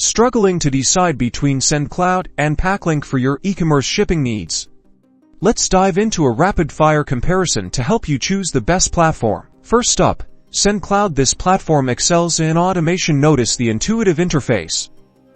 Struggling to decide between Sendcloud and Packlink for your e-commerce shipping needs? Let's dive into a rapid-fire comparison to help you choose the best platform. First up, Sendcloud. This platform excels in automation. Notice the intuitive interface.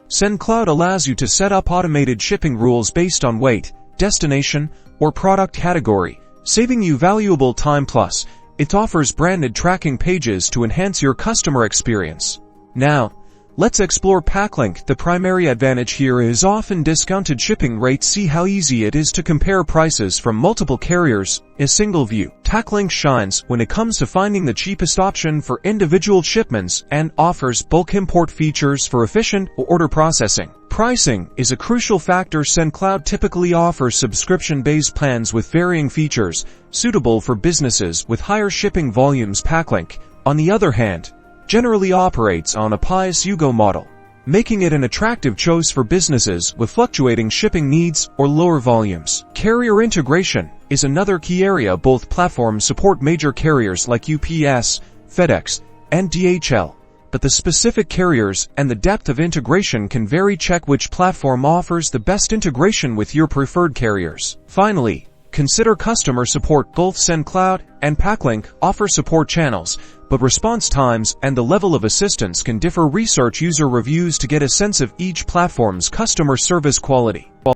Sendcloud allows you to set up automated shipping rules based on weight, destination, or product category, saving you valuable time. Plus, it offers branded tracking pages to enhance your customer experience. Now, let's explore Packlink. The primary advantage here is often discounted shipping rates. See how easy it is to compare prices from multiple carriers in a single view. Packlink shines when it comes to finding the cheapest option for individual shipments and offers bulk import features for efficient order processing. Pricing is a crucial factor. Sendcloud typically offers subscription-based plans with varying features, suitable for businesses with higher shipping volumes. Packlink, on the other hand, generally operates on a pay-as-you-go model, making it an attractive choice for businesses with fluctuating shipping needs or lower volumes. Carrier integration is another key area. Both platforms support major carriers like UPS, FedEx, and DHL, but the specific carriers and the depth of integration can vary. Check which platform offers the best integration with your preferred carriers. Finally, consider customer support. Both Sendcloud and Packlink offer support channels, but response times and the level of assistance can differ. Research user reviews to get a sense of each platform's customer service quality.